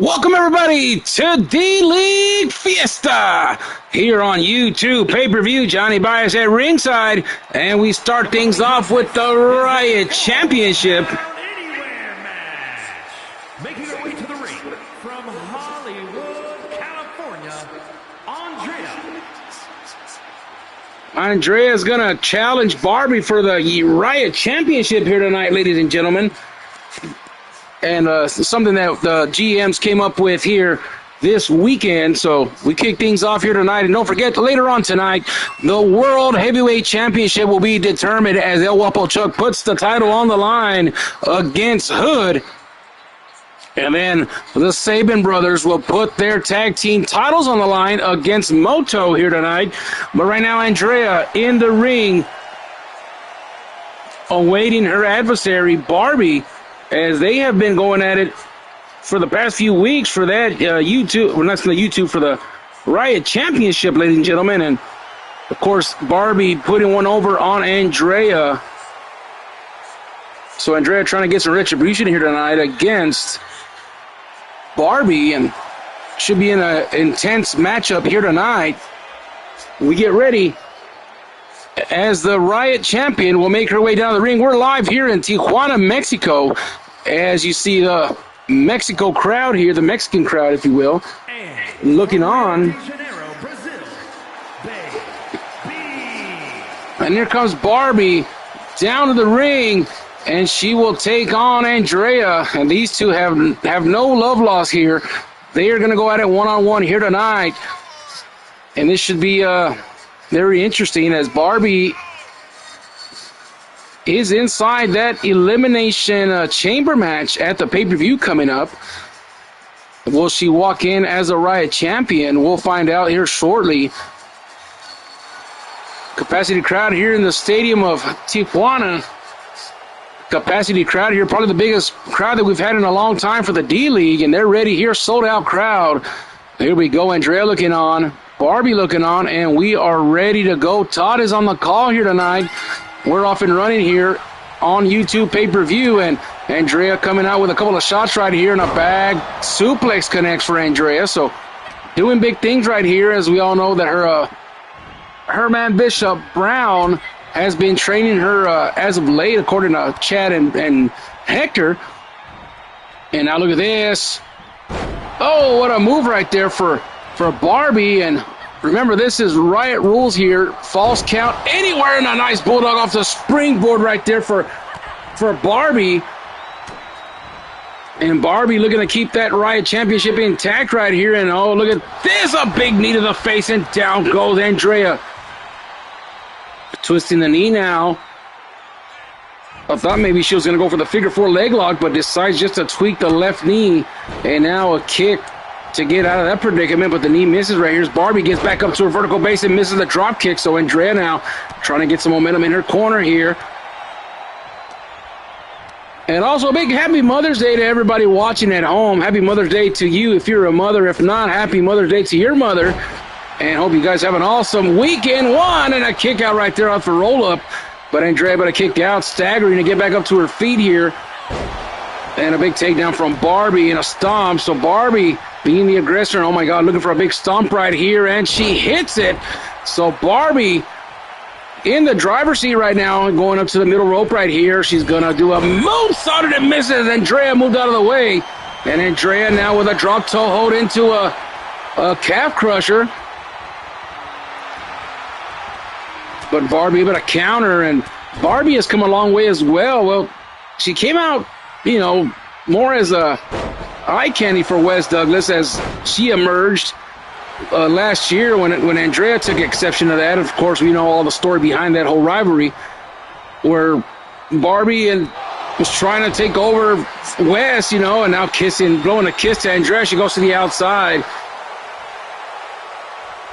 Welcome, everybody, to Dleague Fiesta here on YouTube pay-per-view. Johnny Bias at ringside, and we start things off with the Riot Championship. Anywhere match. Making her way to the ring from Hollywood, California, Andrea is going to challenge Barbie for the Riot Championship here tonight, ladies and gentlemen. And something that the GMs came up with here this weekend. So we kick things off here tonight. And don't forget, later on tonight, the World Heavyweight Championship will be determined as El Guapo Chuck puts the title on the line against Hood. And then the Sabin brothers will put their tag team titles on the line against Moto here tonight. But right now, Andrea in the ring, awaiting her adversary, Barbie, as they have been going at it for the past few weeks for that for the Riot Championship, ladies and gentlemen. And, of course, Barbie putting one over on Andrea. So Andrea trying to get some retribution here tonight against Barbie, and should be in an intense matchup here tonight. We get ready as the Riot Champion will make her way down the ring. We're live here in Tijuana, Mexico, as you see the Mexico crowd here, the Mexican crowd, if you will, looking on. And here comes Barbie down to the ring, and she will take on Andrea. And these two have no love lost here. They are going to go at it one-on-one here tonight. And this should be very interesting as Barbie is inside that Elimination Chamber match at the pay-per-view coming up. Will she walk in as a Riot Champion? We'll find out here shortly. Capacity crowd here in the stadium of Tijuana. Capacity crowd here, probably the biggest crowd that we've had in a long time for the D-League, and they're ready here, sold out crowd. Here we go, Andrea looking on, Barbie looking on, and we are ready to go. Todd is on the call here tonight. We're off and running here on YouTube pay-per-view, and Andrea coming out with a couple of shots right here, and a bag suplex connects for Andrea. So doing big things right here, as we all know that her man Bishop Brown has been training her as of late, according to Chad and Hector. And now look at this. Oh, what a move right there for Barbie. And remember, this is Riot rules here. False count anywhere, and a nice bulldog off the springboard right there for Barbie. And Barbie looking to keep that Riot Championship intact right here. And oh, look at this, a big knee to the face, and down goes Andrea. Twisting the knee now. I thought maybe she was going to go for the figure four leg lock, but decides just to tweak the left knee. And now a kick to get out of that predicament, but the knee misses right here. As Barbie gets back up to her vertical base and misses the drop kick. So Andrea now trying to get some momentum in her corner here. And also a big happy Mother's Day to everybody watching at home. Happy Mother's Day to you if you're a mother. If not, happy Mother's Day to your mother. And hope you guys have an awesome weekend. One, and a kick out right there off the roll-up. But Andrea able to kick out, staggering to get back up to her feet here. And a big takedown from Barbie and a stomp. So Barbie being the aggressor. Oh, my God, looking for a big stomp right here. And she hits it. So Barbie in the driver's seat right now, going up to the middle rope right here. She's going to do a moonsault and it misses. Andrea moved out of the way. And Andrea now with a drop toe hold into a calf crusher. But Barbie able to counter, and Barbie has come a long way as well. Well, she came out, more as a eye candy for Wes Douglas as she emerged last year when Andrea took exception to that. Of course, we know all the story behind that whole rivalry where Barbie was trying to take over Wes, and now blowing a kiss to Andrea. She goes to the outside.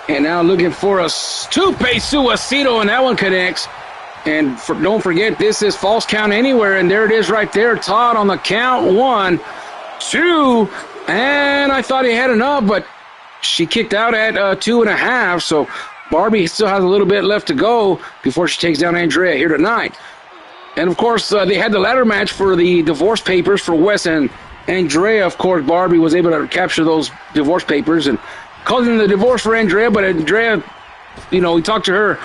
And now looking for a Stupe Suicito, and that one connects. And don't forget, this is false count anywhere, and there it is right there. Todd on the count. 1, 2, and I thought he had enough, but she kicked out at 2.5, so Barbie still has a little bit left to go before she takes down Andrea here tonight. And, of course, they had the ladder match for the divorce papers for Wes and Andrea. Of course, Barbie was able to capture those divorce papers and causing the divorce for Andrea, but Andrea, we talked to her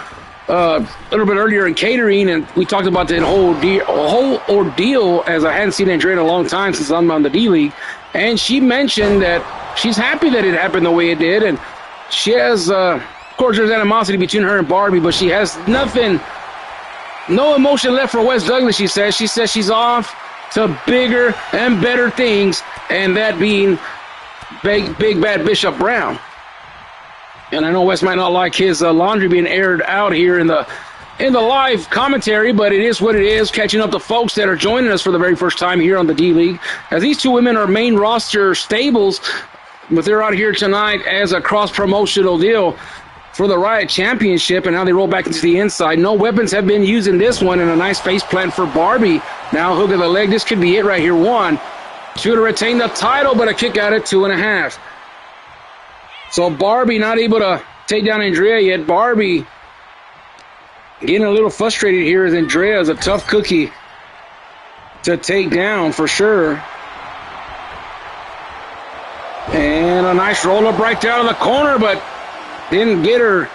a little bit earlier in catering, and we talked about that whole ordeal, as I hadn't seen Andrea in a long time since I'm on the D-League, and she mentioned that she's happy that it happened the way it did, and she has, of course, there's animosity between her and Barbie, but she has no emotion left for Wes Douglas, she says. She says she's off to bigger and better things, and that being Big Bad Bishop Brown. And I know Wes might not like his laundry being aired out here in the live commentary, but it is what it is. Catching up to folks that are joining us for the very first time here on the D-League, as these two women are main roster stables, but they're out here tonight as a cross-promotional deal for the Riot Championship, and now they roll back into the inside. No weapons have been used in this one, and a nice face plant for Barbie. Now hook of the leg. This could be it right here. 1, 2 to retain the title, but a kick out at 2.5. So Barbie not able to take down Andrea yet. Barbie getting a little frustrated here, as Andrea is a tough cookie to take down for sure. And a nice roll-up right down in the corner, but didn't get her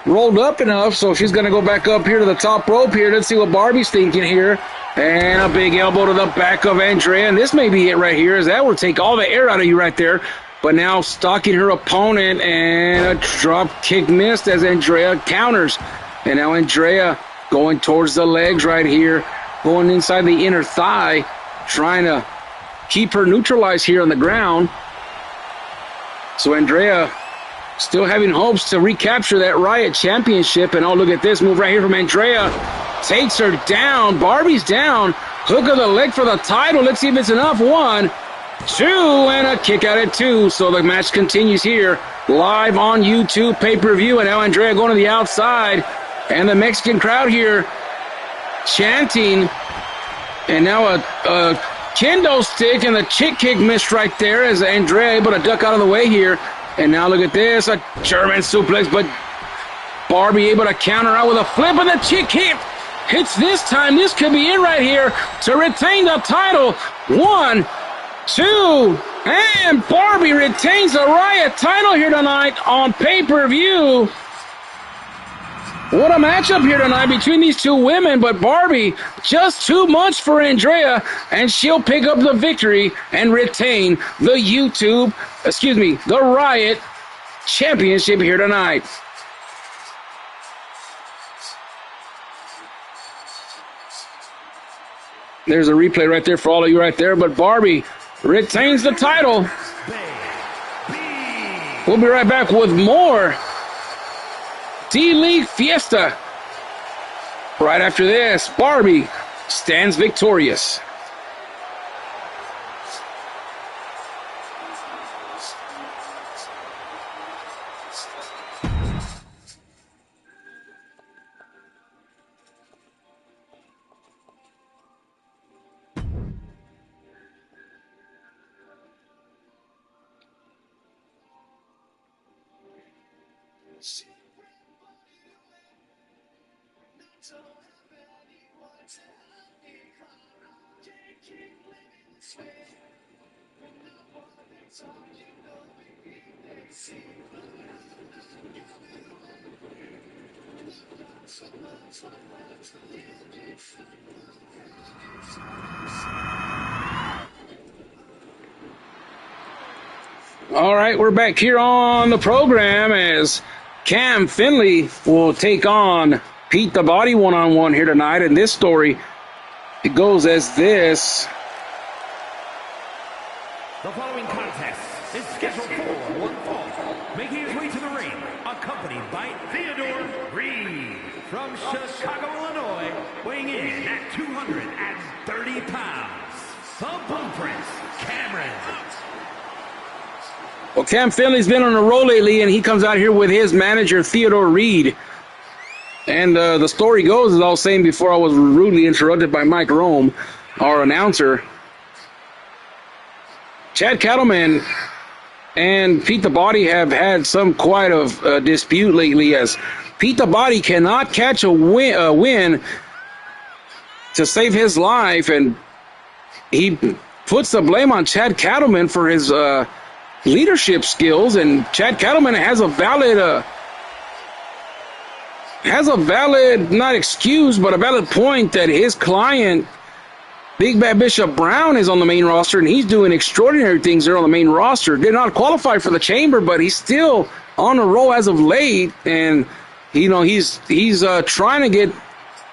rolled up enough, so she's going to go back up here to the top rope here. Let's see what Barbie's thinking here. And a big elbow to the back of Andrea, and this may be it right here, as that will take all the air out of you right there. But now stalking her opponent, and a drop kick missed as Andrea counters. And now Andrea going towards the legs right here, going inside the inner thigh, trying to keep her neutralized here on the ground. So Andrea still having hopes to recapture that Riot Championship. And oh, look at this move right here from Andrea. Takes her down. Barbie's down. Hook of the leg for the title. Let's see if it's enough. 1, 2, and a kick out at 2. So the match continues here live on YouTube pay-per-view. And now Andrea going to the outside. And the Mexican crowd here chanting. And now a kendo stick, and the chick kick missed right there as Andrea able to duck out of the way here. And now look at this, a German suplex, but Barbie able to counter out with a flip, and the chick hit. Hits this time. This could be it right here to retain the title. 1, 2, and Barbie retains the Riot title here tonight on pay-per-view. What a matchup here tonight between these two women, but Barbie just too much for Andrea, and she'll pick up the victory and retain the the Riot Championship here tonight. There's a replay right there for all of you right there, but Barbie retains the title. We'll be right back with more D-League Fiesta. Right after this, Barbie stands victorious. All right, we're back here on the program as Cam Finley will take on Pete the Body one-on-one here tonight. And this story, it goes as this. The following contest is scheduled for one fall. Making his way to the ring, accompanied by Theodore Reed from Chicago, Illinois, weighing in at 230 pounds. The Blueprint, Cameron. Well, Cam Finley's been on a roll lately, and he comes out here with his manager, Theodore Reed. And the story goes, as I was saying before I was rudely interrupted by Mike Rome, our announcer, Chad Cattleman and Pete the Body have had some quite of dispute lately, as Pete the Body cannot catch a win to save his life, and he puts the blame on Chad Cattleman for his leadership skills. And Chad Cattleman has a valid not excuse, but a valid point that his client, Big Bad Bishop Brown, is on the main roster, and he's doing extraordinary things there on the main roster. Did not qualify for the chamber, but he's still on a roll as of late, and he's trying to get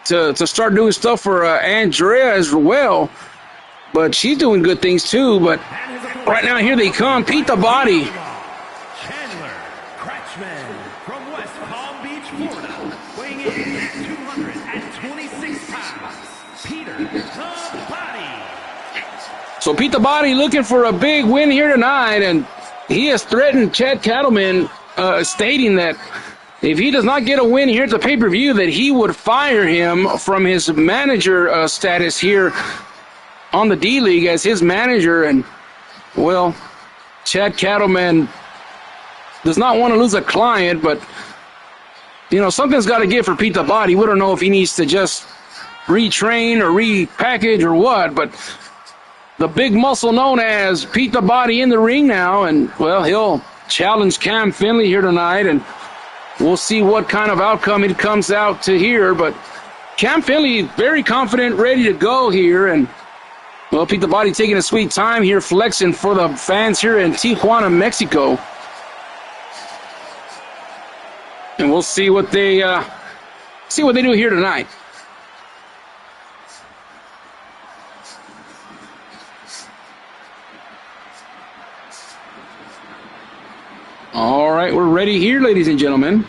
to start doing stuff for Andrea as well, but she's doing good things too. But right now, here they come, Pete the Body. Chandler Kretschmann from West Palm Beach, Florida, weighing in at 226 pounds. Peter the Body. So Pete the Body looking for a big win here tonight, and he has threatened Chad Cattleman, stating that if he does not get a win here at the pay-per-view, that he would fire him from his manager status here on the D-League as his manager. And, well, Chad Cattleman does not want to lose a client, but, something's got to give for Pete the Body. We don't know if he needs to just retrain or repackage or what, but the big muscle known as Pete the Body in the ring now, and, well, he'll challenge Cam Finley here tonight, and we'll see what kind of outcome it comes out to here. But Cam Finley very confident, ready to go here, and, well, Pete the Body taking a sweet time here, flexing for the fans here in Tijuana, Mexico. And we'll see what they do here tonight. All right, we're ready here, ladies and gentlemen.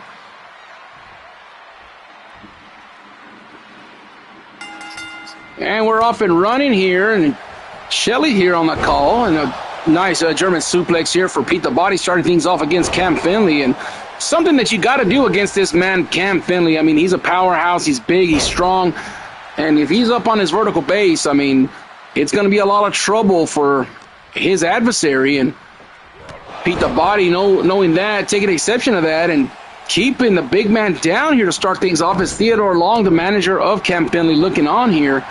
And we're off and running here, and Shelly here on the call, and a nice German suplex here for Pete the Body, starting things off against Cam Finley. And something that you got to do against this man, Cam Finley. I mean, he's a powerhouse, he's big, he's strong, and if he's up on his vertical base, I mean, it's going to be a lot of trouble for his adversary. And Pete the Body, knowing that, taking exception of that, and keeping the big man down here to start things off is Theodore Long, the manager of Cam Finley, looking on here.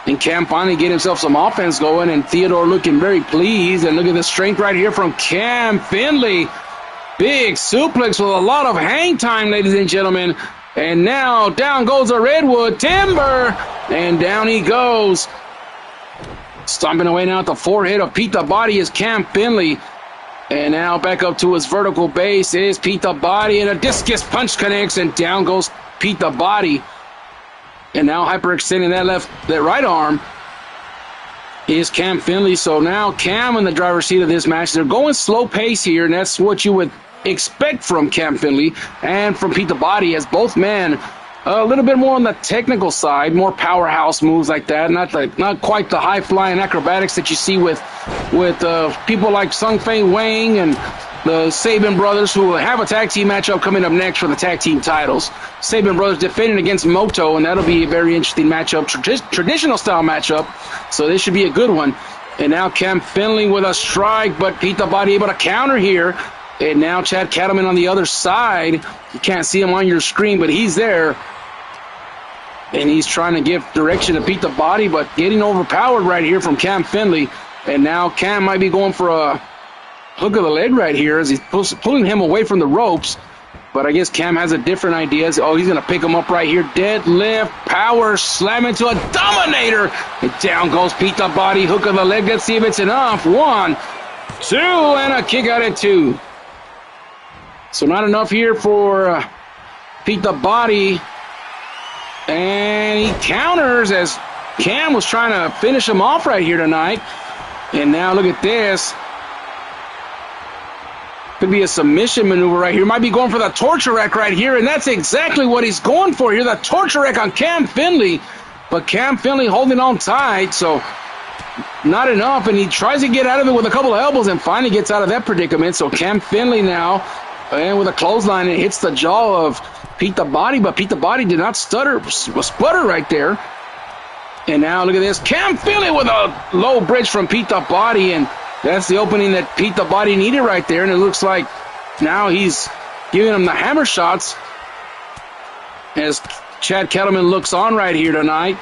And Cam finally get himself some offense going, and Theodore looking very pleased. And look at the strength right here from Cam Finley. Big suplex with a lot of hang time, ladies and gentlemen. And now down goes the Redwood Timber, and down he goes. Stomping away now at the forehead of Pete the Body is Cam Finley. And now back up to his vertical base is Pete the Body, and a discus punch connects, and down goes Pete the Body. And now hyperextending that right arm is Cam Finley. So now Cam in the driver's seat of this match. They're going slow pace here, and that's what you would expect from Cam Finley and from Pete the Body, as both men a little bit more on the technical side, more powerhouse moves like that, not quite the high-flying acrobatics that you see with people like Sung Fei Wang and the Sabin brothers, who have a tag team matchup coming up next for the tag team titles. Sabin brothers defending against Moto, and that'll be a very interesting matchup, traditional style matchup, so this should be a good one. And now Cam Finley with a strike, but Pete the Body able to counter here. And now Chad Cattleman on the other side. You can't see him on your screen, but he's there. And he's trying to give direction to Pete the Body, but getting overpowered right here from Cam Finley. And now Cam might be going for a hook of the leg right here as he's pulling him away from the ropes. But I guess Cam has a different idea. Oh, he's going to pick him up right here. Deadlift, power, slam into a dominator. And down goes Pete the Body, hook of the leg. Let's see if it's enough. 1, 2, and a kick out at 2. So not enough here for Pete the Body. And he counters as Cam was trying to finish him off right here tonight. And now look at this. Could be a submission maneuver right here. Might be going for the torture rack right here, and that's exactly what he's going for here, the torture rack on Cam Finley. But Cam Finley holding on tight, so not enough, and he tries to get out of it with a couple of elbows and finally gets out of that predicament. So Cam Finley now, and with a clothesline, it hits the jaw of Pete the Body, but Pete the Body did not sputter right there. And now look at this, Cam Finley with a low bridge from Pete the Body, and that's the opening that Pete the Body needed right there, and it looks like now he's giving him the hammer shots as Chad Kettleman looks on right here tonight.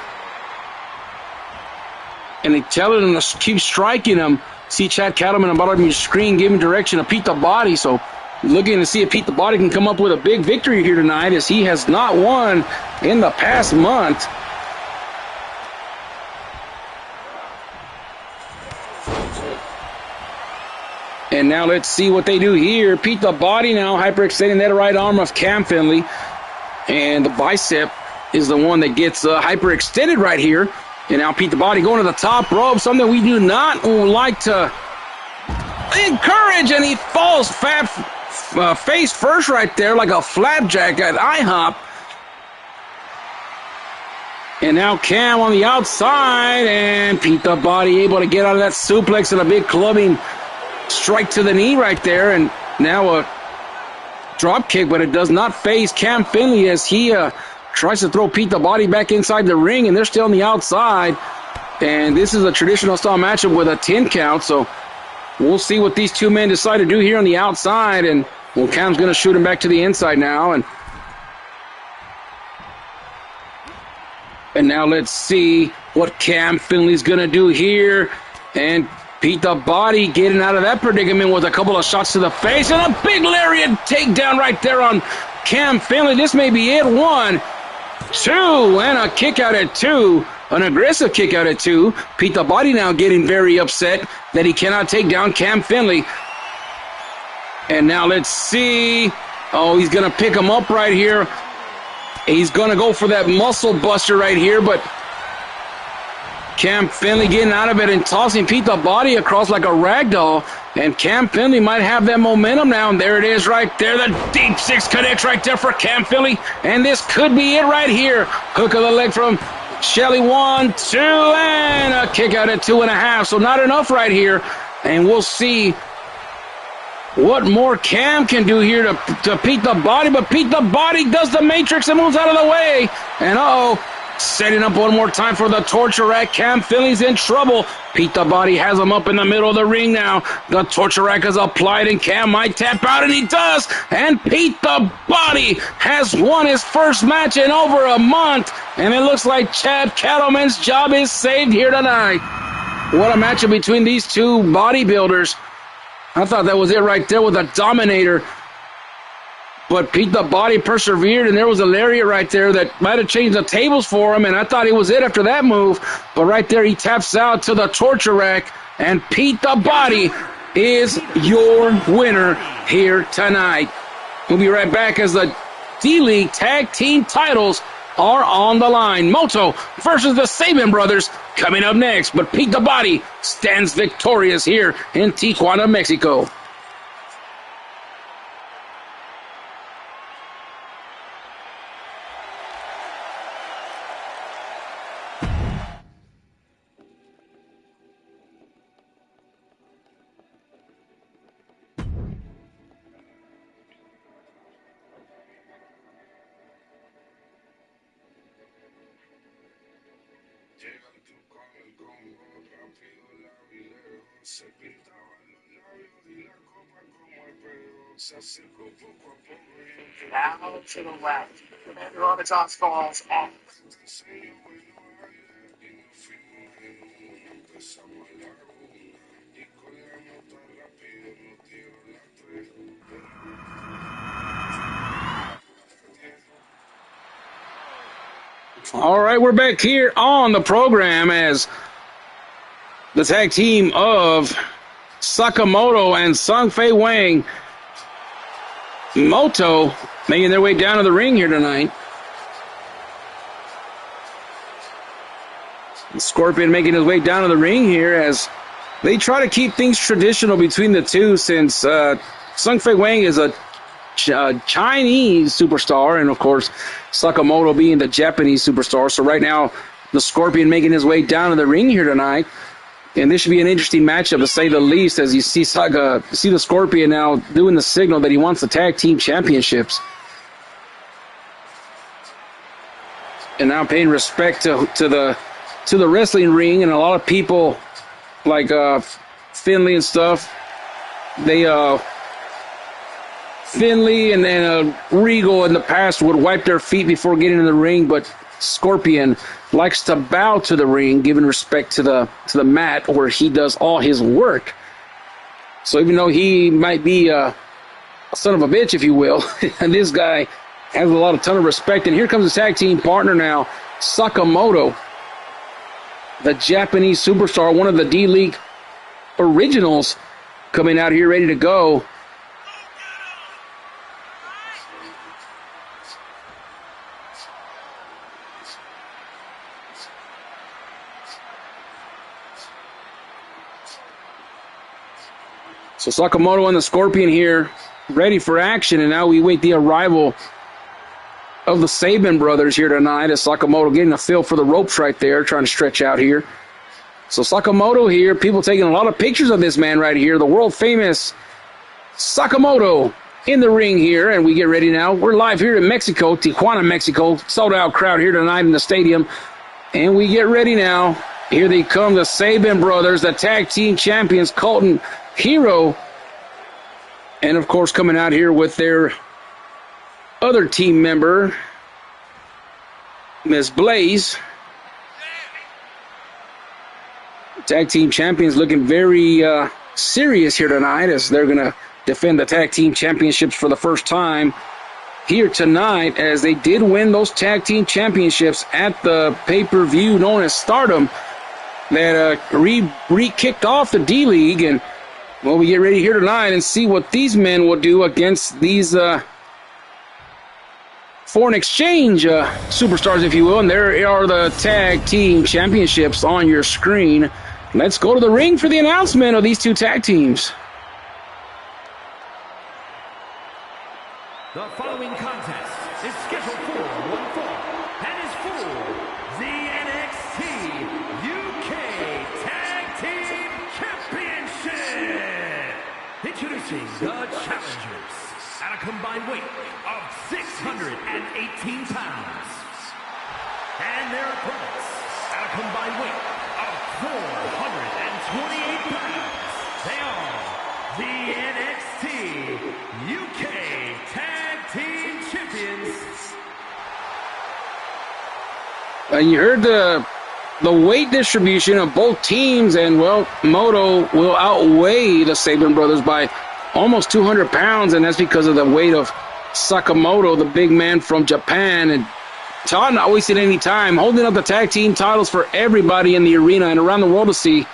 And they telling him to keep striking him. See Chad Kettleman on the bottom of your screen giving direction to Pete the Body, so looking to see if Pete the Body can come up with a big victory here tonight, as he has not won in the past month. And now let's see what they do here. Pete the Body now hyperextending that right arm of Cam Finley. And the bicep is the one that gets hyperextended right here. And now Pete the Body going to the top rope, something we do not like to encourage. And he falls face first right there like a flapjack at IHOP. And now Cam on the outside, and Pete the Body able to get out of that suplex and a big clubbing strike to the knee right there, and now a drop kick, but it does not phase Cam Finley as he tries to throw Pete the Body back inside the ring, and they're still on the outside. And this is a traditional style matchup with a 10 count, so we'll see what these two men decide to do here on the outside. And well, Cam's going to shoot him back to the inside now, and now let's see what Cam Finley's going to do here. And Pete the Body getting out of that predicament with a couple of shots to the face and a big lariat takedown right there on Cam Finley. This may be it. 1, 2, and a kick out at 2. An aggressive kick out at 2. Pete the Body now getting very upset that he cannot take down Cam Finley. And now let's see. Oh, he's going to pick him up right here. He's going to go for that muscle buster right here, but Cam Finley getting out of it and tossing Pete the Body across like a rag doll. And Cam Finley might have that momentum now. And there it is right there. The deep 6 connects right there for Cam Finley. And this could be it right here. Hook of the leg from Shelley. 1, 2, and a kick out at 2.5. So not enough right here. And we'll see what more Cam can do here to Pete the Body. But Pete the Body does the Matrix and moves out of the way. And setting up one more time for the torture rack. Cam Finley's in trouble. Pete the Body has him up in the middle of the ring now. The torture rack is applied, and Cam might tap out, and he does. And Pete the Body has won his first match in over a month. And it looks like Chad Kettleman's job is saved here tonight. What a matchup between these two bodybuilders. I thought that was it right there with a dominator. But Pete the Body persevered, and there was a lariat right there that might have changed the tables for him, and I thought it was it after that move. But right there, he taps out to the torture rack, and Pete the Body is your winner here tonight. We'll be right back as the D-League Tag Team titles are on the line. Moto versus the Sabin brothers coming up next, but Pete the Body stands victorious here in Tijuana, Mexico. Now to the left. Commander Armitage falls off. All right, we're back here on the program as the tag team of Sakamoto and Sung Fei Wang Moto making their way down to the ring here tonight. Scorpion making his way down to the ring here as they try to keep things traditional between the two, since Sung Fei Wang is a Chinese superstar, and of course Sakamoto being the Japanese superstar. So right now the Scorpion making his way down to the ring here tonight, and this should be an interesting matchup to say the least, as you see the Scorpion now doing the signal that he wants the tag team championships, and now paying respect to the wrestling ring. And a lot of people like Finley and stuff, they Finley and then Regal in the past would wipe their feet before getting in the ring, but Scorpion likes to bow to the ring, giving respect to the mat where he does all his work. So even though he might be a son of a bitch, if you will, and this guy has a ton of respect. And here comes his tag team partner now, Sakamoto, the Japanese superstar, one of the D-League originals, coming out here ready to go. So Sakamoto and the Scorpion here ready for action, and now we wait the arrival of the Sabin brothers here tonight, as Sakamoto getting a feel for the ropes right there, trying to stretch out here. So Sakamoto here, people taking a lot of pictures of this man right here, the world famous Sakamoto in the ring here, and we get ready now. We're live here in Mexico, Tijuana, Mexico, sold out crowd here tonight in the stadium, and we get ready now. Here they come, the Sabin brothers, the tag team champions, Colton Hero, and of course coming out here with their other team member, Miss Blaze. Tag team champions looking very serious here tonight, as they're going to defend the tag team championships for the first time here tonight, as they did win those tag team championships at the pay-per-view known as Stardom that re-kicked off the D-League. And well, we get ready here tonight and see what these men will do against these foreign exchange superstars, if you will. And there are the tag team championships on your screen. Let's go to the ring for the announcement of these two tag teams. The following contest is scheduled for one fall and is for the NXT UK Tag Team Championship. Introducing the challengers at a combined weight of 618 pounds. And their opponents at a combined weight of 428 pounds. They are the NXT UK Tag Team Champions. And you heard the weight distribution of both teams, and well, Moto will outweigh the Sabin brothers by almost 200 pounds, and that's because of the weight of Sakamoto, the big man from Japan. And Todd not wasting any time, holding up the tag team titles for everybody in the arena and around the world to see.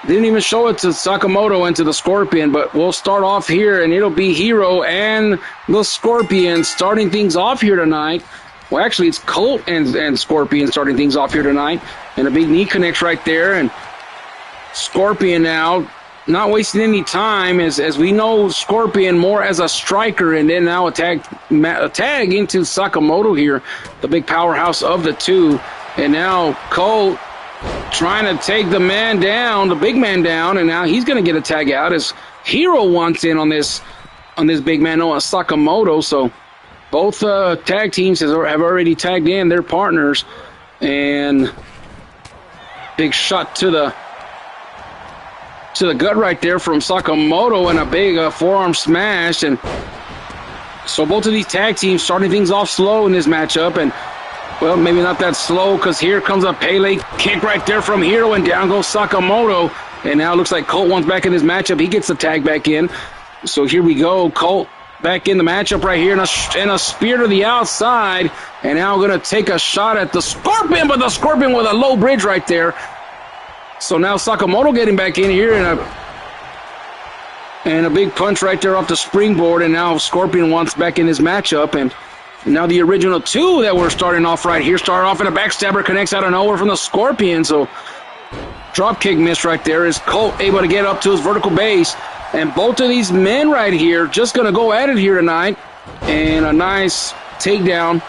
Didn't even show it to Sakamoto and to the Scorpion, but we'll start off here, and it'll be Hero and the Scorpion starting things off here tonight. Well, actually, it's Colt and Scorpion starting things off here tonight, and a big knee connects right there. And Scorpion now not wasting any time, as we know Scorpion more as a striker, and then now a tag into Sakamoto here, the big powerhouse of the two. And now Colt trying to take the man down, the big man down, and now he's going to get a tag out as Hero wants in on this big man, on Sakamoto. So both tag teams have already tagged in their partners, and big shot to the gut right there from Sakamoto, and a big forearm smash. And so both of these tag teams starting things off slow in this matchup, and well, maybe not that slow, because here comes a Pele kick right there from Hero, and down goes Sakamoto. And now it looks like Colt wants back in his matchup. He gets the tag back in. So here we go. Colt back in the matchup right here, and a spear to the outside. And now going to take a shot at the Scorpion, but the Scorpion with a low bridge right there. So now Sakamoto getting back in here, and And a big punch right there off the springboard, and now Scorpion wants back in his matchup. And now the original two that we're starting off right here start off in a backstabber, connects out of nowhere from the Scorpion. So drop kick missed right there. Is Colt able to get up to his vertical base? And both of these men right here just going to go at it here tonight. And a nice takedown.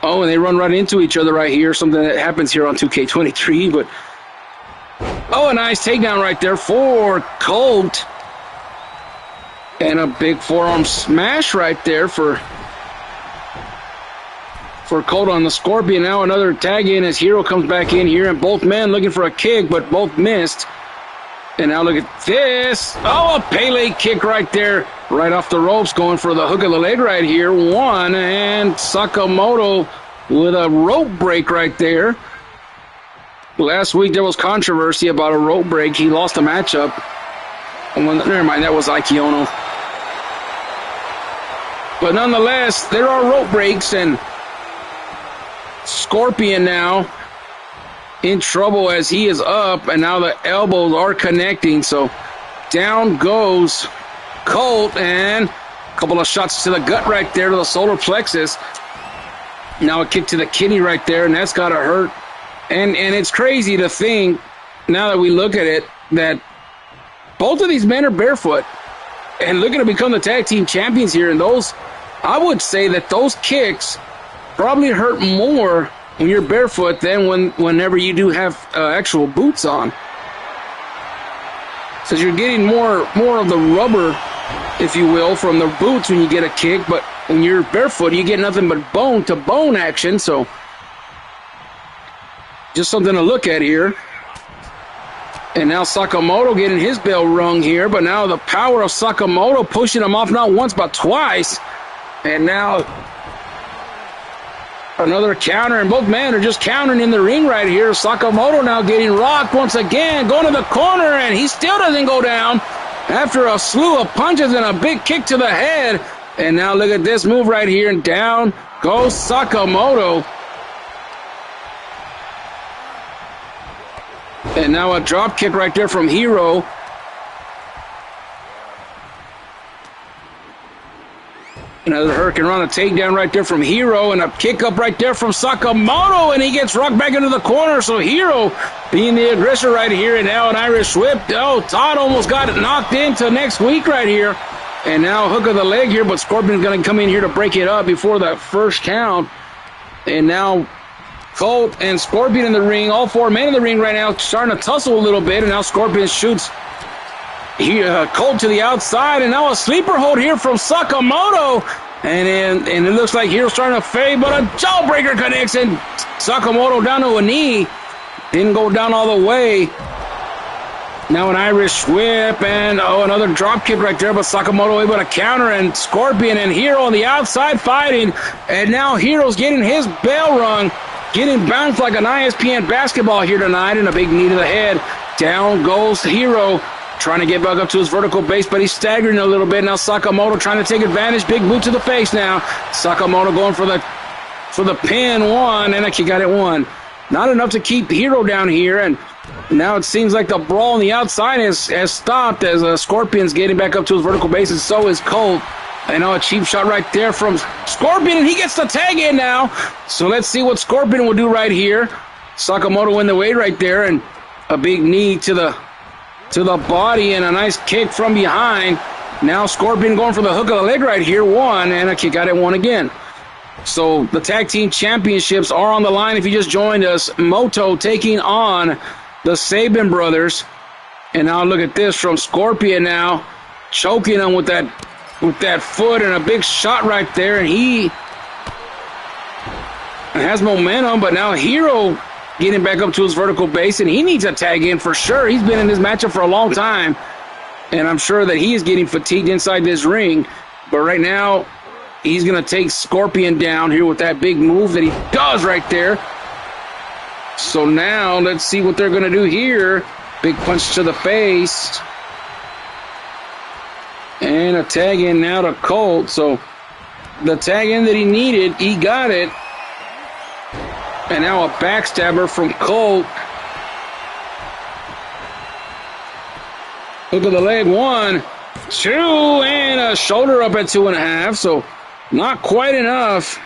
Oh, and they run right into each other right here. Something that happens here on 2K23. But, oh, a nice takedown right there for Colt. And a big forearm smash right there for Colt on the Scorpion. Now another tag in as Hero comes back in here, and both men looking for a kick, but both missed. And now look at this. Oh, a Pele kick right there, right off the ropes, going for the hook of the leg right here. One, and Sakamoto with a rope break right there. Last week there was controversy about a rope break. He lost the matchup. Never mind, that was Aikiono. But nonetheless, there are rope breaks, and Scorpion now in trouble as he is up, and now the elbows are connecting. So down goes Colt, and a couple of shots to the gut right there to the solar plexus. Now a kick to the kidney right there, and that's got to hurt. And it's crazy to think, now that we look at it, that both of these men are barefoot and looking to become the tag team champions here. And those, I would say that those kicks probably hurt more when you're barefoot than whenever you do have actual boots on. So you're getting more of the rubber, if you will, from the boots when you get a kick. But when you're barefoot, you get nothing but bone-to-bone action. So just something to look at here. And now Sakamoto getting his bell rung here, but now the power of Sakamoto pushing him off not once but twice. And now another counter, and both men are just countering in the ring right here. Sakamoto now getting rocked once again, going to the corner, and he still doesn't go down after a slew of punches and a big kick to the head. And now look at this move right here, and down goes Sakamoto. And now a drop kick right there from Hero. Another Hurricane Rana takedown right there from Hero, and a kick up right there from Sakamoto, and he gets rocked back into the corner. So Hero being the aggressor right here, and now an Irish whip. Oh, Todd almost got it knocked into next week right here. And now hook of the leg here, but Scorpion's going to come in here to break it up before that first count. And now Colt and Scorpion in the ring, all four men in the ring right now, starting to tussle a little bit, and now Scorpion shoots Colt to the outside, and now a sleeper hold here from Sakamoto, and it looks like Hero's starting to fade, but a jawbreaker connects, and Sakamoto down to a knee, didn't go down all the way. Now an Irish whip, and another drop kick right there, but Sakamoto able to counter, and Scorpion and Hero on the outside fighting, and now Hero's getting his bell rung, getting bounced like an ISPN basketball here tonight, and a big knee to the head. Down goes Hero, trying to get back up to his vertical base, but he's staggering a little bit. Now Sakamoto trying to take advantage. Big boot to the face now. Sakamoto going for the pin. One, and he got it one. Not enough to keep Hero down here, and now it seems like the brawl on the outside has stopped as Scorpion's getting back up to his vertical base, and so is Colt. And now a cheap shot right there from Scorpion, and he gets the tag in now. So let's see what Scorpion will do right here. Sakamoto in the way right there, and a big knee to the body, and a nice kick from behind. Now Scorpion going for the hook of the leg right here. One, and a kick out at one again. So the tag team championships are on the line. If you just joined us, Moto taking on the Sabin brothers. And now look at this from Scorpion now, choking him with that foot, and a big shot right there, and he has momentum, but now Hero getting back up to his vertical base, and he needs a tag in for sure. He's been in this matchup for a long time, and I'm sure that he is getting fatigued inside this ring, but right now he's going to take Scorpion down here with that big move that he does right there. So now let's see what they're going to do here. Big punch to the face. And a tag in now to Colt. So the tag in that he needed, he got it. And now a backstabber from Colt. Hook of the leg, 1, 2, and a shoulder up at 2.5. So not quite enough.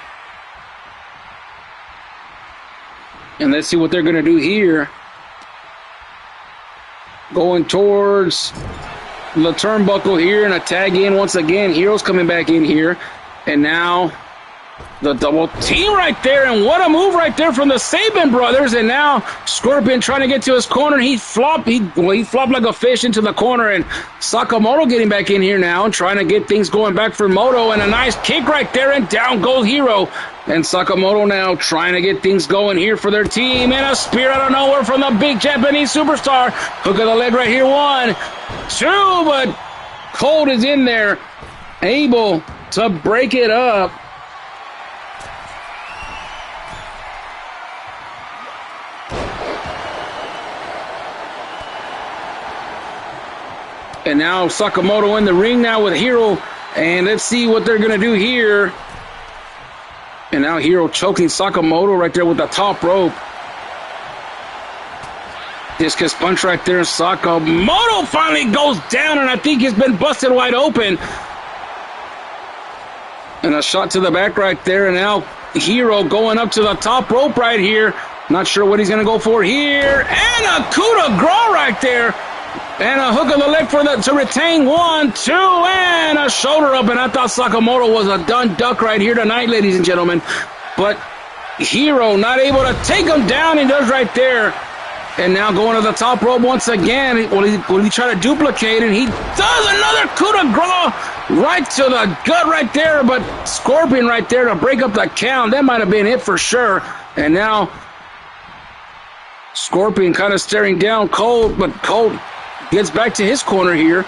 And let's see what they're going to do here. Going towards the turnbuckle here and a tag in once again. Hero's coming back in here. And now the double team right there. And what a move right there from the Sabin brothers. And now Scorpion trying to get to his corner. He flopped like a fish into the corner. And Sakamoto getting back in here now and trying to get things going back for Moto. And a nice kick right there. And down goes Hero. And Sakamoto now trying to get things going here for their team. And a spear out of nowhere from the big Japanese superstar. Hook of the leg right here. 1, 2, but Colt is in there, able to break it up. And now Sakamoto in the ring now with Hero. And let's see what they're going to do here. And now Hero choking Sakamoto right there with the top rope. Discus punch right there. Sakamoto finally goes down, and I think he's been busted wide open. And a shot to the back right there. And now Hero going up to the top rope right here. Not sure what he's going to go for here. And a coup de grace right there. And a hook of the leg to retain. 1, 2, and a shoulder up. And I thought Sakamoto was a done duck right here tonight, ladies and gentlemen. But Hero not able to take him down. He does right there. And now going to the top rope once again. Will he try to duplicate? And he does another coup de grace right to the gut right there. But Scorpion right there to break up the count. That might have been it for sure. And now Scorpion kind of staring down Colt. But Colt gets back to his corner here.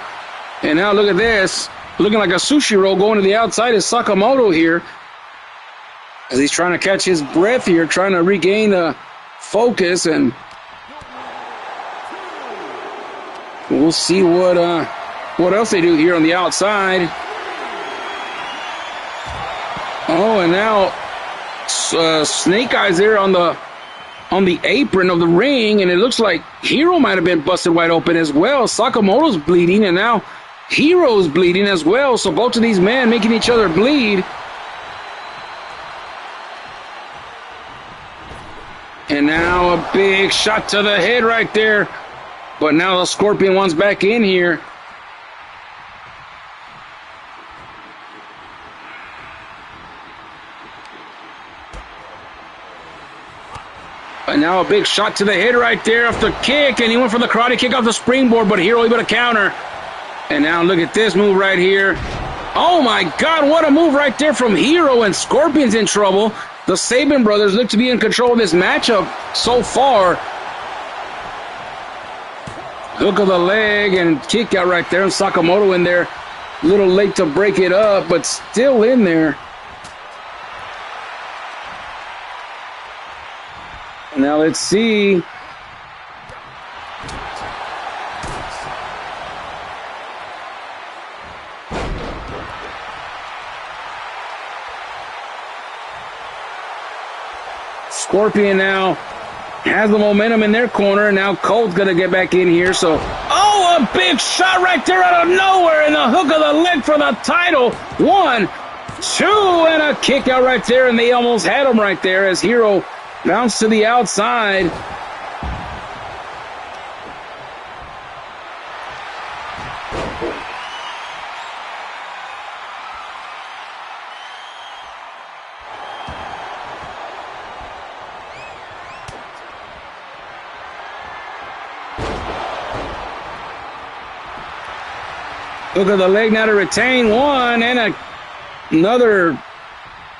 And now look at this. Looking like a sushi roll going to the outside is Sakamoto here. As he's trying to catch his breath here. Trying to regain the focus. And we'll see what else they do here on the outside. Oh, and now Snake Eyes there on the apron of the ring, and it looks like Hero might have been busted wide open as well. Sakamoto's bleeding, and now Hero's bleeding as well. So both of these men making each other bleed. And now a big shot to the head right there. But now the Scorpion one's back in here. And now a big shot to the head right there off the kick. And he went for the karate kick off the springboard, but Hero able to counter. And now look at this move right here. Oh my God, what a move right there from Hero, and Scorpion's in trouble. The Sabin brothers look to be in control of this matchup so far. Hook of the leg and kick out right there. And Sakamoto in there. A little late to break it up, but still in there. Now let's see. Scorpion now has the momentum in their corner. Now Colt's going to get back in here. So, oh, a big shot right there out of nowhere. And the hook of the leg for the title. 1, 2, and a kick out right there. And they almost had him right there as Hero bounced to the outside. Hook of the leg now to retain. 1, and another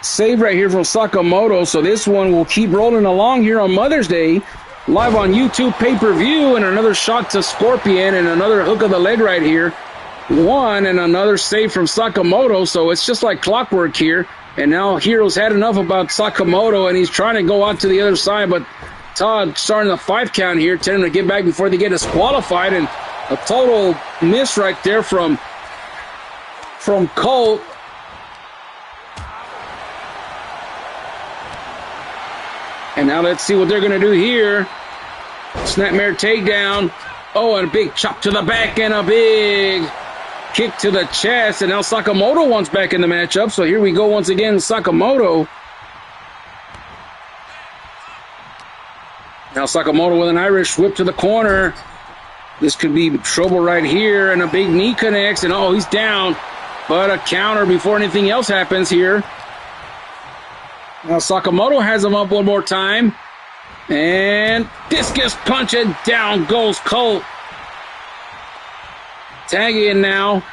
save right here from Sakamoto. So this one will keep rolling along here on Mother's Day, live on YouTube pay-per-view. And another shot to Scorpion and another hook of the leg right here. 1, and another save from Sakamoto. So it's just like clockwork here. And now Hero's had enough about Sakamoto, and he's trying to go out to the other side. But Todd starting the 5 count here, telling him to get back before they get disqualified. And a total miss right there from Colt. And now let's see what they're going to do here. Snapmare takedown. Oh, and a big chop to the back and a big kick to the chest. And now Sakamoto wants back in the matchup. So here we go once again, Sakamoto. Now Sakamoto with an Irish whip to the corner. This could be trouble right here. And a big knee connects. And oh, he's down. But a counter before anything else happens here. Now Sakamoto has him up one more time. And discus punch, and down goes Colt. Tag in now.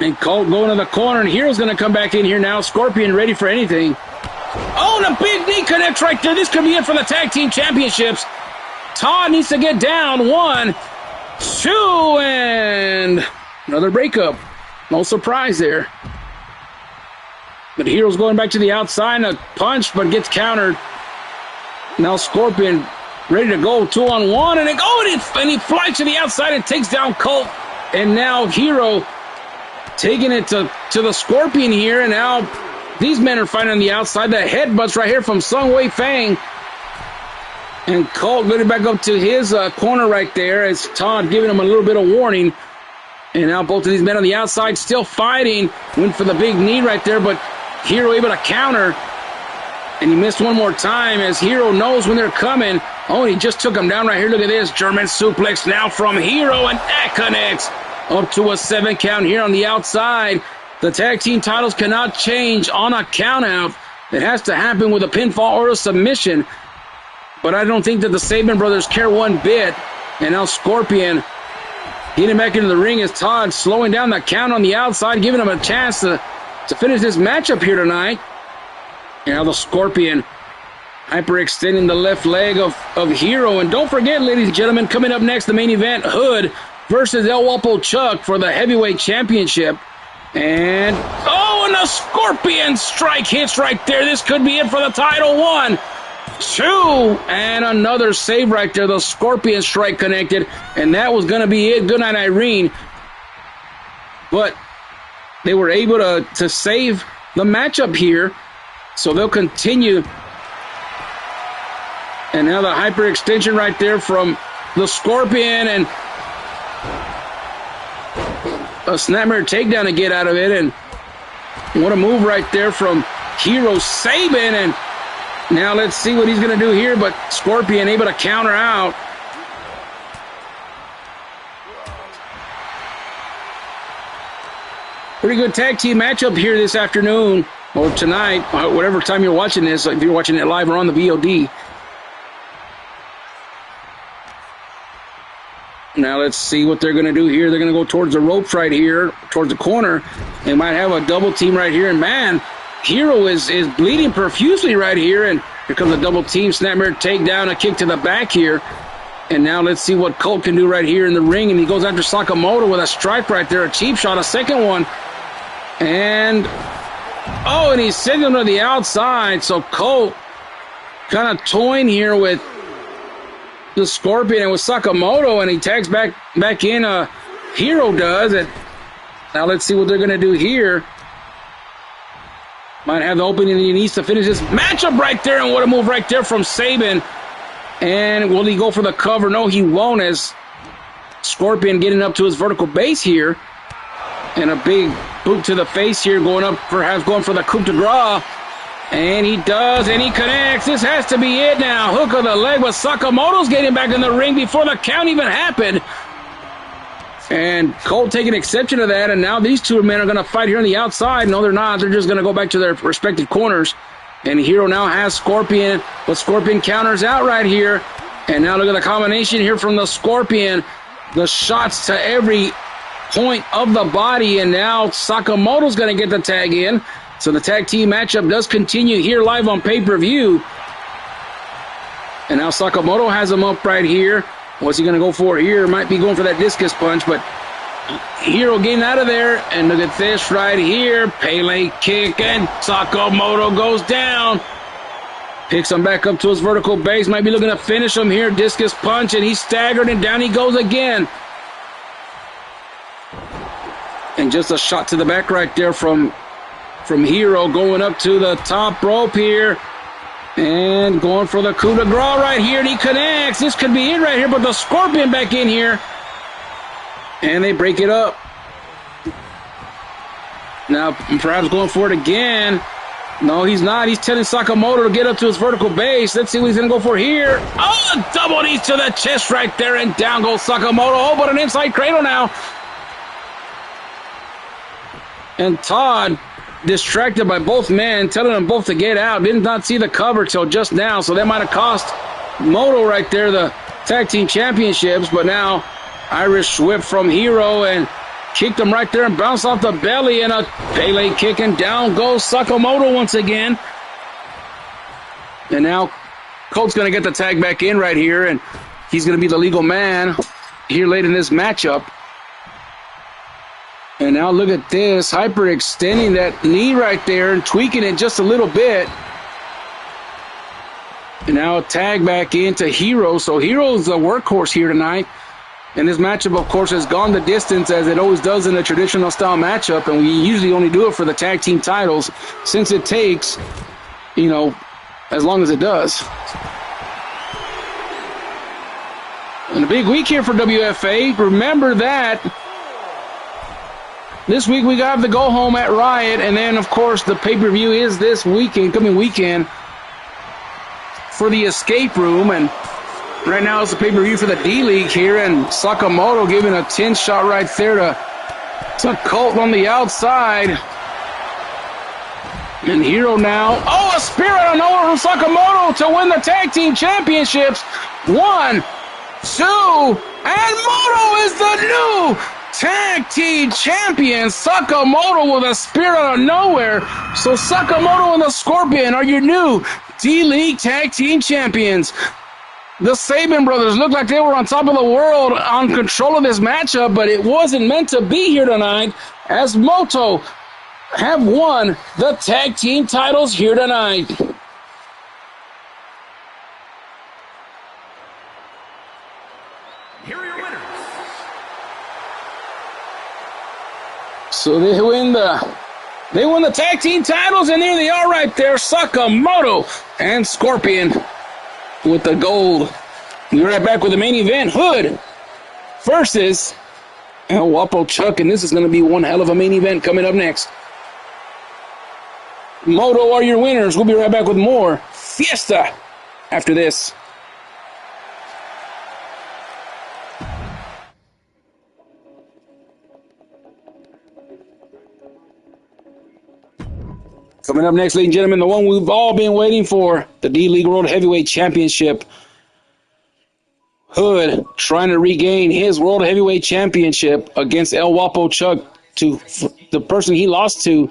And Colt going to the corner, and Hero's going to come back in here now. Scorpion ready for anything. Oh, and a big knee connects right there. This could be it for the Tag Team Championships. Todd needs to get down. 1, 2, and another breakup. No surprise there. But Hero's going back to the outside, and a punch, but gets countered. Now Scorpion ready to go, 2-on-1, and he flies to the outside and takes down Colt. And now Hero taking it to the Scorpion here, and now these men are fighting on the outside. The headbutts right here from Sung Wei Fang. And Colt getting back up to his corner right there as Todd giving him a little bit of warning. And now both of these men on the outside still fighting. Went for the big knee right there, but Hero able to counter. And he missed one more time as Hero knows when they're coming. Oh, and he just took him down right here. Look at this. German suplex now from Hero, and that connects up to a 7 count here on the outside. The tag team titles cannot change on a count out. It has to happen with a pinfall or a submission. But I don't think that the Saban brothers care one bit. And now Scorpion getting back into the ring as Todd slowing down the count on the outside, giving him a chance to finish this matchup here tonight. And now the Scorpion hyperextending the left leg of Hero. And don't forget, ladies and gentlemen, coming up next, the main event, Hood versus El Guapo Chuck for the heavyweight championship. And, oh, and a Scorpion strike hits right there. This could be it for the title. 1, 2, and another save right there. The Scorpion strike connected, and that was going to be it. Good night, Irene. But they were able to save the matchup here, so they'll continue. And now the hyperextension right there from the Scorpion, and a snapmare takedown to get out of it. And what a move right there from Hero Saban. And now let's see what he's going to do here, but Scorpion able to counter out. Pretty good tag team matchup here this afternoon, or tonight, whatever time you're watching this, if you're watching it live or on the VOD. Now let's see what they're going to do here. They're going to go towards the ropes right here, towards the corner. They might have a double team right here, and man, Hero is bleeding profusely right here, and here comes a double team, snapmare takedown, a kick to the back here. And now let's see what Colt can do right here in the ring, and he goes after Sakamoto with a strike right there, a cheap shot, a second one. And, oh, and he's sending him to the outside, so Colt kind of toying here with the Scorpion and with Sakamoto, and he tags back in, Hero does. And now let's see what they're going to do here. Might have the opening he needs to finish this matchup right there, and what a move right there from Saban. And will he go for the cover? No, he won't, as Scorpion getting up to his vertical base here. And a big boot to the face here, perhaps going for the coup de grace. And he does, and he connects. This has to be it now. Hook of the leg, but Sakamoto's getting back in the ring before the count even happened. And Colt taking exception to that, and now these two men are going to fight here on the outside. No, they're not. They're just going to go back to their respective corners. And Hero now has Scorpion, but Scorpion counters out right here. And now look at the combination here from the Scorpion. The shots to every point of the body, and now Sakamoto's going to get the tag in. So the tag team matchup does continue here live on pay-per-view. And now Sakamoto has him up right here. What's he going to go for here? Might be going for that discus punch, but Hero getting out of there. And look at this right here. Pele kick, and Sakamoto goes down. Picks him back up to his vertical base. Might be looking to finish him here. Discus punch, and he's staggered, and down he goes again. And just a shot to the back right there from Hero, going up to the top rope here. And going for the coup de grace right here, and he connects. This could be it right here, but the Scorpion back in here. And they break it up. Now, perhaps going for it again. No, he's not. He's telling Sakamoto to get up to his vertical base. Let's see what he's going to go for here. Oh, a double knee to the chest right there, and down goes Sakamoto. Oh, but an inside cradle now. And Todd, distracted by both men, telling them both to get out. Did not see the cover till just now, so that might have cost Moto right there the tag team championships. But now, Irish whip from Hero and kicked him right there and bounced off the belly, and a Pele kick, and down goes Sakamoto once again. And now Colt's going to get the tag back in right here, and he's going to be the legal man here late in this matchup. And now look at this, hyperextending that knee right there and tweaking it just a little bit. And now a tag back into Hero. So Hero's the workhorse here tonight. And this matchup, of course, has gone the distance as it always does in a traditional style matchup. And we usually only do it for the tag team titles since it takes, as long as it does. And a big week here for WFA. Remember that this week we got the go home at Riot. And then, of course, the pay-per-view is this weekend, coming weekend, for the Escape Room. And right now it's the pay-per-view for the D-League here, and Sakamoto giving a 10 shot right there to Colt on the outside. And Hero now. Oh, a spear out of nowhere from Sakamoto to win the tag team championships. 1, 2, and Moto is the new tag team champion. Sakamoto with a spear out of nowhere. So Sakamoto and the Scorpion are your new D-League tag team champions. The Sabin brothers looked like they were on top of the world, on control of this matchup, but it wasn't meant to be here tonight, as Moto have won the tag team titles here tonight. Here are your winners. So they win the tag team titles, and there they are right there, Sakamoto and Scorpion with the gold. We'll be right back with the main event, Hood versus El Guapo Chuck, and this is going to be one hell of a main event coming up next. Moto are your winners. We'll be right back with more Fiesta after this. Coming up next, ladies and gentlemen, the one we've all been waiting for, the D-League World Heavyweight Championship. Hood trying to regain his World Heavyweight Championship against El Guapo Chuck, to the person he lost to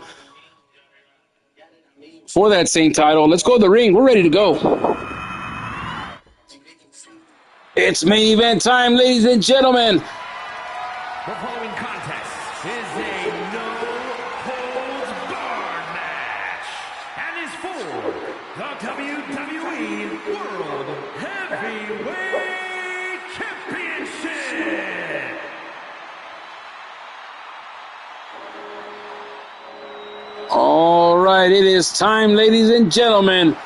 for that same title. Let's go to the ring. We're ready to go. It's main event time, ladies and gentlemen. The following contest is a no-holds-barred match and is for the WWE World Heavyweight Championship. All right, it is time, ladies and gentlemen,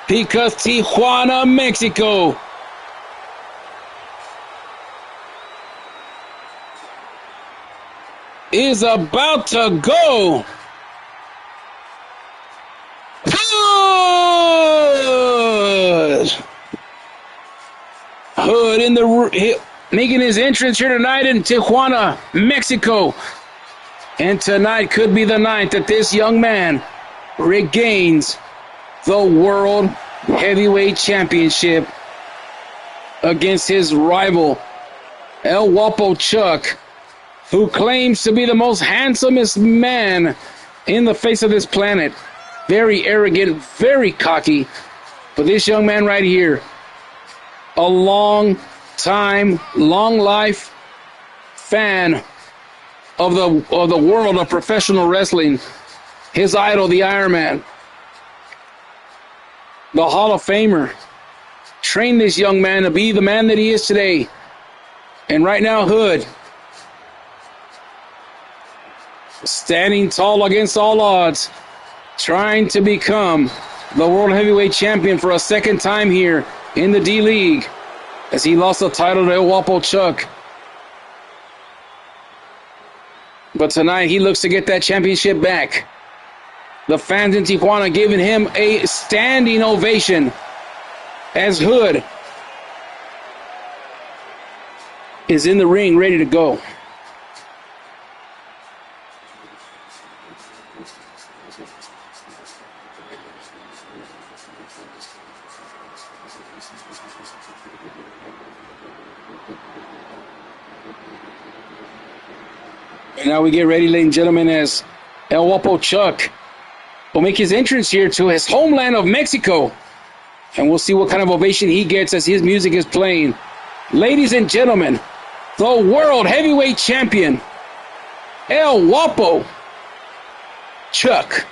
because Tijuana, Mexico is about to go. Hood in the making his entrance here tonight in Tijuana, Mexico. And tonight could be the night that this young man regains the World Heavyweight Championship against his rival, El Guapo Chuck, who claims to be the most handsomest man in the face of this planet. Very arrogant, very cocky. But this young man right here, a long life fan of the world of professional wrestling. His idol, the Iron Man, the Hall of Famer, trained this young man to be the man that he is today. And right now, Hood, standing tall against all odds, trying to become the World Heavyweight Champion for a second time here in the D-League as he lost the title to El Guapo Chuck. But tonight he looks to get that championship back. The fans in Tijuana giving him a standing ovation as Hood is in the ring ready to go. And now we get ready, ladies and gentlemen, as El Guapo Chuck will make his entrance here to his homeland of Mexico. And we'll see what kind of ovation he gets as his music is playing. Ladies and gentlemen, the World Heavyweight Champion, El Guapo Chuck.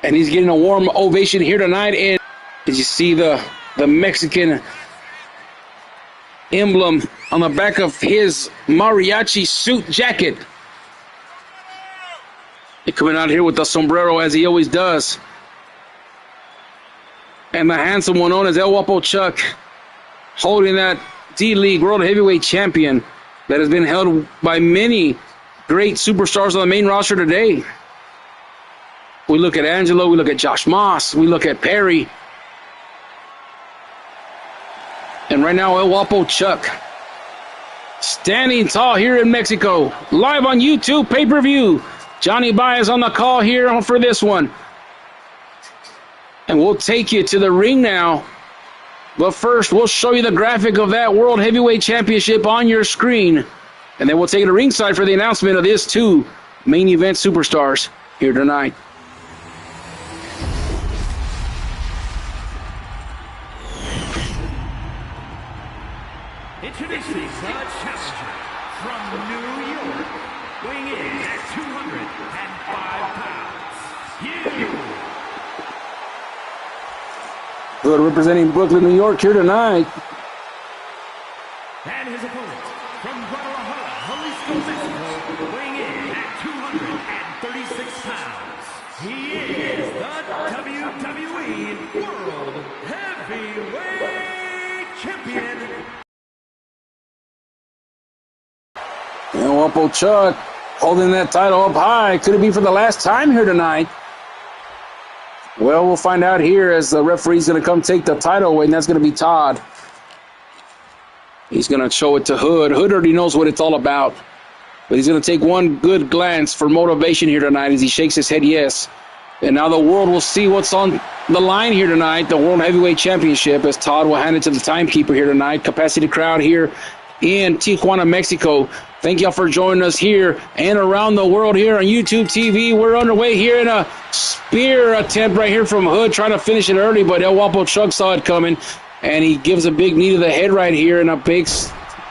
And he's getting a warm ovation here tonight. And did you see the Mexican emblem on the back of his mariachi suit jacket? He's coming out here with the sombrero as he always does. And the handsome one known as El Guapo Chuck holding that D-League World Heavyweight Champion that has been held by many great superstars on the main roster today. We look at Angelo, we look at Josh Moss, we look at Perry. And right now, El Guapo Chuck standing tall here in Mexico. Live on YouTube, pay-per-view. Johnny Baez on the call here for this one. And we'll take you to the ring now. But first, we'll show you the graphic of that World Heavyweight Championship on your screen. And then we'll take it to ringside for the announcement of these two main event superstars here tonight. Introducing the challenger from New York, weighing in at 205 pounds, Good, representing Brooklyn, New York here tonight. and his opponent from Guadalajara, Jalisco, Mexico, weighing in at 236 pounds. He is the WWE World Heavyweight Champion. El Guapo Chuck holding that title up high. Could it be for the last time here tonight? Well, we'll find out here as the referee's going to come take the title away, and that's going to be Todd. He's going to show it to Hood. Hood already knows what it's all about. But he's going to take one good glance for motivation here tonight as he shakes his head yes. And now the world will see what's on the line here tonight, the World Heavyweight Championship, as Todd will hand it to the timekeeper here tonight. Capacity crowd here in Tijuana, Mexico. Thank y'all for joining us here and around the world here on YouTube TV. We're underway here in a spear attempt right here from Hood, trying to finish it early, but El Guapo Chuck saw it coming, and he gives a big knee to the head right here and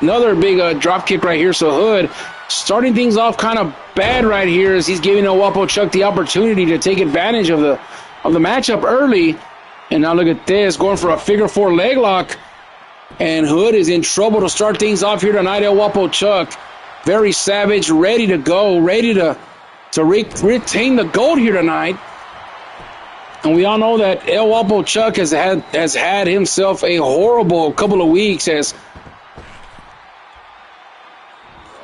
another big drop kick right here. So Hood starting things off kind of bad right here as he's giving El Guapo Chuck the opportunity to take advantage of the matchup early. And now look at this, going for a figure four leg lock. And Hood is in trouble to start things off here tonight. El Guapo Chuck, very savage, ready to go, ready to retain the gold here tonight. And we all know that El Guapo Chuck has had himself a horrible couple of weeks as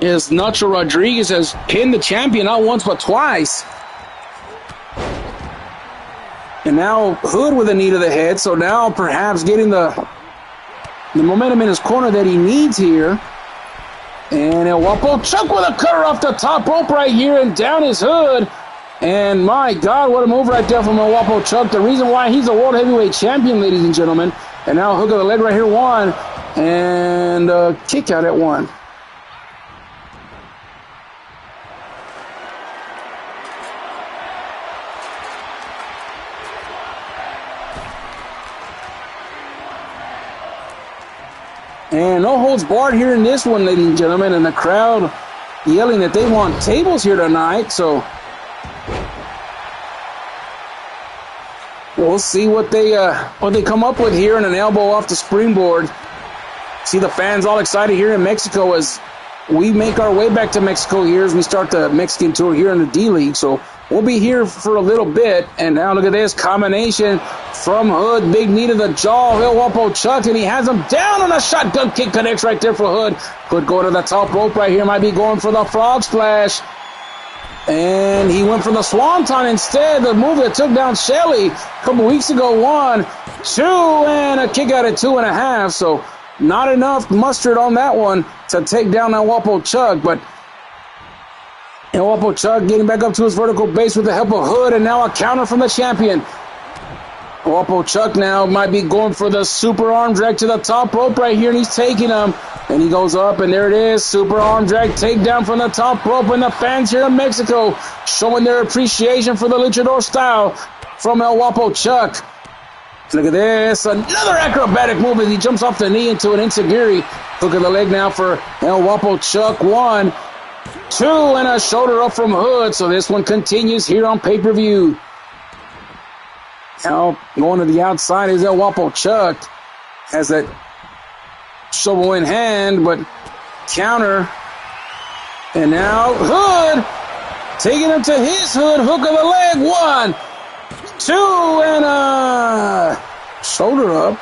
Nacho Rodriguez has pinned the champion not once but twice. And now Hood with a knee to the head, so now perhaps getting the momentum in his corner that he needs here. And El Guapo Chuck with a cutter off the top rope right here, and down is Hood. And my God, what a move right there from El Guapo Chuck. The reason why he's a World Heavyweight Champion, ladies and gentlemen. And now hook of the leg right here, one. And kick out at one. And no holds barred here in this one, ladies and gentlemen. And the crowd yelling that they want tables here tonight. So we'll see what they come up with here, and an elbow off the springboard. See the fans all excited here in Mexico as we make our way back to Mexico here as we start the Mexican tour here in the D-League. So we'll be here for a little bit. And now look at this combination from Hood. Big knee to the jaw. El Guapo Chuck, and he has him down, and a shotgun kick connects right there for Hood. Hood going to the top rope right here. Might be going for the frog splash. And he went for the swanton instead. The move that took down Shelley a couple weeks ago. 1, 2, and a kick out at 2.5. So not enough mustard on that one to take down El Guapo Chuck. But El Guapo Chuck getting back up to his vertical base with the help of Hood. And now a counter from the champion. El Guapo Chuck now might be going for the super arm drag to the top rope right here. And he's taking him. And he goes up, and there it is. Super arm drag takedown from the top rope. And the fans here in Mexico showing their appreciation for the luchador style from El Guapo Chuck. Look at this. Another acrobatic move as he jumps off the knee into an enziguri. Hook of the leg now for El Guapo Chuck. 1, 2, and a shoulder up from Hood. So this one continues here on pay-per-view. Now going to the outside is El Guapo Chuck. Has that shovel in hand, but counter. And now Hood taking him to his Hood. Hook of the leg. 1, 2, and a shoulder up.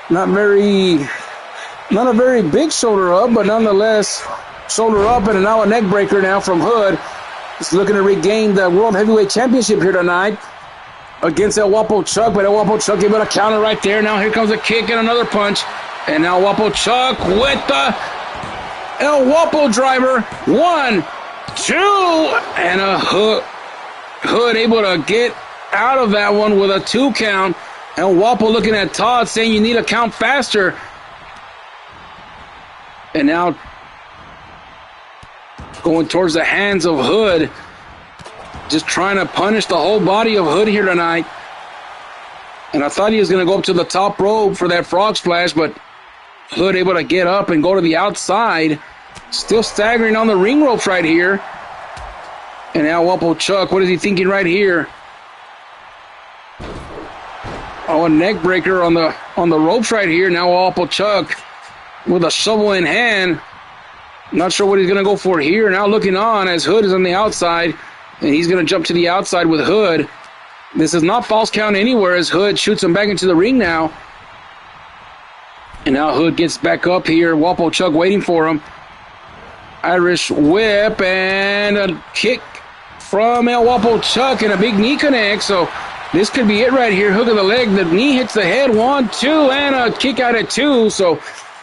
Not a very big shoulder up, but nonetheless, shoulder up, and now a neck breaker now from Hood. Just looking to regain the World Heavyweight Championship here tonight against El Guapo Chuck, but El Guapo Chuck able to counter right there. Now here comes a kick and another punch. And now Guapo Chuck with the El Guapo driver. 1, 2, and a Hood able to get out of that one with a 2 count. El Guapo looking at Todd saying you need to count faster. And now going towards the hands of Hood. Just trying to punish the whole body of Hood here tonight. And I thought he was going to go up to the top rope for that frog splash, but Hood able to get up and go to the outside. Still staggering on the ring ropes right here. And now Guapo Chuck, what is he thinking right here? Oh, a neck breaker on the ropes right here. Now Guapo Chuck with a shovel in hand. Not sure what he's going to go for here. Now looking on as Hood is on the outside. And he's going to jump to the outside with Hood. This is not false count anywhere as Hood shoots him back into the ring now. And now Hood gets back up here. Guapo Chuck waiting for him. Irish whip and a kick from El Guapo Chuck and a big knee connect. So this could be it right here. Hook of the leg. The knee hits the head. 1, 2, and a kick out at 2. So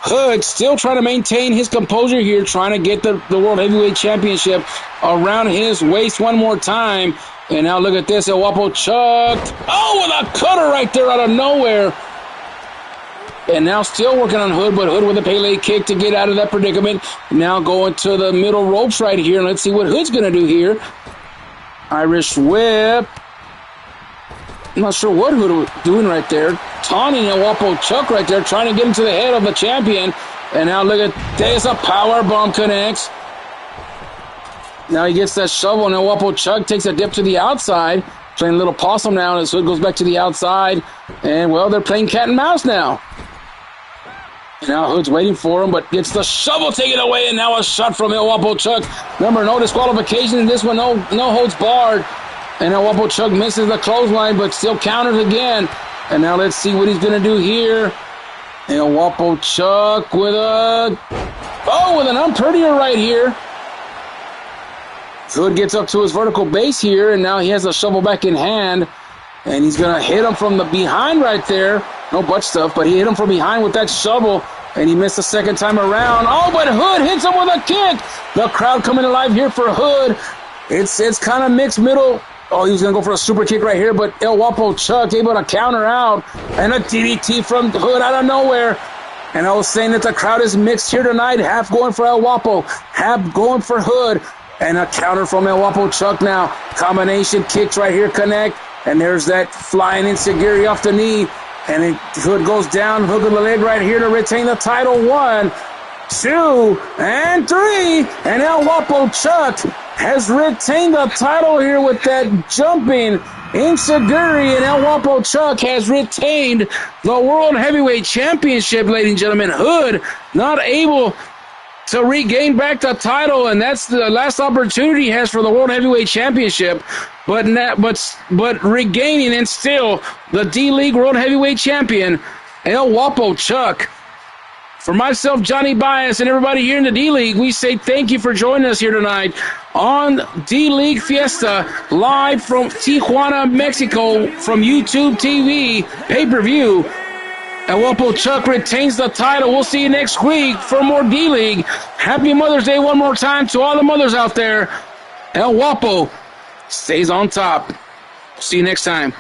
Hood still trying to maintain his composure here, trying to get the World Heavyweight Championship around his waist one more time. And now look at this. El Guapo Chuck. Oh, with a cutter right there out of nowhere. And now still working on Hood, but Hood with a Pele kick to get out of that predicament. Now going to the middle ropes right here. Let's see what Hood's going to do here. Irish whip. I'm not sure what Hood was doing right there. Taunting El Guapo Chuck right there, trying to get him to the head of the champion. And now look at this. A power bomb connects. Now he gets that shovel, and El Guapo Chuck takes a dip to the outside. Playing a little possum now as Hood goes back to the outside. And, well, they're playing cat and mouse now. And now Hood's waiting for him, but gets the shovel taken away, and now a shot from El Guapo Chuck. Remember, no disqualification in this one, no holds barred. And El Guapo Chuck misses the clothesline, but still counters again. And now let's see what he's going to do here. El Guapo Chuck with an unprettier right here. Hood gets up to his vertical base here, and now he has a shovel back in hand. And he's going to hit him from the behind right there. No butt stuff, but he hit him from behind with that shovel, and he missed the second time around. Oh, but Hood hits him with a kick. The crowd coming alive here for Hood. It's kind of mixed middle. Oh, he was going to go for a super kick right here, but El Guapo Chuck able to counter out. And a DDT from Hood out of nowhere. And I was saying that the crowd is mixed here tonight. Half going for El Guapo, half going for Hood. And a counter from El Guapo Chuck now. Combination kicks right here connect. And there's that flying enziguri off the knee. And Hood goes down, hook of the leg right here to retain the title. 1, 2, and 3. And El Guapo Chuck has retained the title here with that jumping enziguri. And El Guapo Chuck has retained the World Heavyweight Championship, ladies and gentlemen. Hood not able to regain back the title, and that's the last opportunity he has for the World Heavyweight Championship. But regaining and still the D-League World Heavyweight Champion, El Guapo Chuck. For myself, Johnny Bias, and everybody here in the D-League, we say thank you for joining us here tonight on D-League Fiesta, live from Tijuana, Mexico, from YouTube TV, pay-per-view. El Guapo Chuck retains the title. We'll see you next week for more D-League. Happy Mother's Day one more time to all the mothers out there. El Guapo stays on top. See you next time.